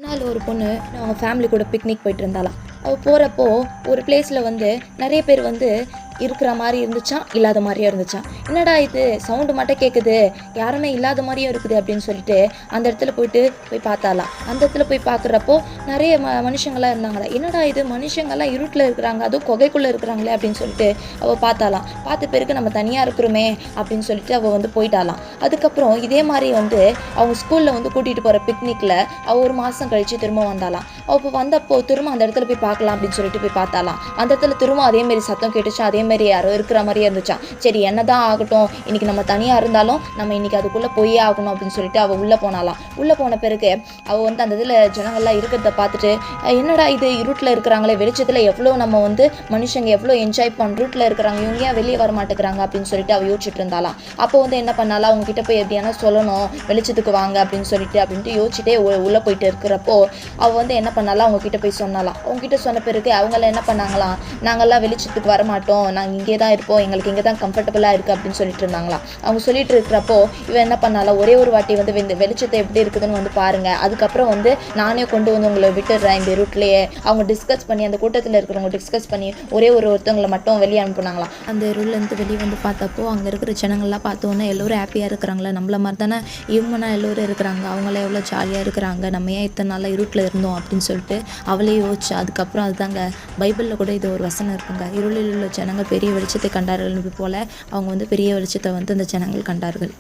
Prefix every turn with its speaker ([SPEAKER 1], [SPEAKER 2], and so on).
[SPEAKER 1] நாள் ஒரு பொண்ணு அவங்க ஃபேமிலி கூட பிக்னிக் போயிட்டு இருந்தாளாம். அவள் போகிறப்போ ஒரு பிளேஸில் நிறைய பேர் இருக்கிற மாதிரி இருந்துச்சான், இல்லாத மாதிரியும் இருந்துச்சான். என்னடா இது சவுண்டு மட்டும் கேட்குது, யாருமே இல்லாத மாதிரியும் இருக்குது அப்படின்னு சொல்லிட்டு அந்த இடத்துல போய் பார்த்தாலாம். அந்த இடத்துல போய் பார்க்குறப்போ நிறைய மனுஷங்களாம் இருந்தாங்களா. என்னடா இது மனுஷங்கள்லாம் இருட்டில் இருக்கிறாங்க, அதுவும் குகைக்குள்ளே இருக்கிறாங்களே அப்படின்னு சொல்லிட்டு அவள் பார்த்தாலாம். பார்த்த பிறகு நம்ம தனியாக இருக்கிறோமே அப்படின்னு சொல்லிட்டு அவள் போயிட்டாலாம். அதுக்கப்புறம் இதே மாதிரி அவங்க ஸ்கூலில் கூட்டிகிட்டு போகிற பிக்னிக்கில் அவள் ஒரு மாதம் கழித்து திரும்ப வந்தாலாம். அவள் இப்போ வந்தப்போ திரும்ப அந்த இடத்துல போய் பார்க்கலாம் அப்படின்னு சொல்லிட்டு போய் பார்த்தாலாம். அந்த இடத்துல திரும்ப அதேமாரி சத்தம் கேட்டுச்சு, அதேமாரி யாரோ இருக்கிற மாதிரியே இருந்துச்சான். சரி என்னதான் ஆகட்டும், இன்னைக்கு நம்ம தனியாக இருந்தாலும் நம்ம இன்னைக்கு அதுக்குள்ளே போயே ஆகணும் அப்படின்னு சொல்லிட்டு அவள் உள்ளே போனாலாம். உள்ளே போன பிறகு அவள் அந்த இதில் ஜனங்கள்லாம் இருக்கிறத பார்த்துட்டு, என்னடா இது இருட்டில் இருக்கிறாங்களே, வெளிச்சத்தில் எவ்வளோ நம்ம மனுஷங்க எவ்வளோ என்ஜாய் இருட்டில் இருக்கிறாங்க, இவங்க ஏன் வெளியே வர மாட்டேங்கிறாங்க அப்படின்னு சொல்லிட்டு அவள் யோசிச்சுட்டு இருந்தாலாம். அப்போ என்ன பண்ணாலாம், அவங்க கிட்ட போய் எப்படியானா சொல்லணும், வெளிச்சத்துக்கு வாங்க அப்படின்னு அப்படின்ட்டு யோசிச்சுட்டே உள்ளே போயிட்டு இருக்கிறப்போ அவள் என்ன பண்ணாலாம், அவங்க கிட்ட போய் சொன்னாலாம். அவங்க கிட்ட சொன்ன பிறகு அவங்களாம் என்ன பண்ணாங்களாம், நாங்கள்லாம் வெளிச்சத்துக்கு வர மாட்டோம், நாங்கள் இங்கே தான் இருப்போம், எங்களுக்கு இங்கே தான் கம்ஃபர்டபுளாக இருக்குது அப்படின்னு சொல்லிட்டு இருந்தாங்களாம். அவங்க சொல்லிட்டு இருக்கிறப்போ இவன் என்ன பண்ணாலாம், ஒரே ஒரு வாட்டி வெளிச்சத்தை எப்படி இருக்குதுன்னு பாருங்க, அதுக்கப்புறம் நானே கொண்டு உங்களை விட்டுடுறேன் இந்த ரூட்லேயே. அவங்க டிஸ்கஸ் பண்ணி அந்த கூட்டத்தில் இருக்கிறவங்க டிஸ்கஸ் பண்ணி ஒருத்தவங்களை மட்டும் வெளியே அனுப்புனாங்களாம். அந்த ரூட்லேருந்து வெளியே பார்த்தப்போ அங்கே இருக்கிற ஜனங்கள்லாம் பார்த்தோன்னே எல்லோரும் ஹாப்பியாக இருக்கிறாங்களே, நம்மள மாதிரி தானே இவங்கன்னா எல்லோரும் இருக்கிறாங்க, அவங்களாம் எவ்வளோ ஜாலியாக இருக்கிறாங்க, நம்ம ஏன் இத்தனை நாளாக இருட்டில் இருந்தோம் அப்படின்னு சொல்லிட்டு அவளே யோசிச்சு. அதுக்கப்புறம் அதுதாங்க பைபிளில் கூட இது ஒரு வசனம் இருக்குங்க, இருளில் உள்ள ஜனங்கள் பெரிய வெளிச்சத்தை கண்டார்கள் போல அவங்க பெரிய வெளிச்சத்தை அந்த ஜனங்கள் கண்டார்கள்.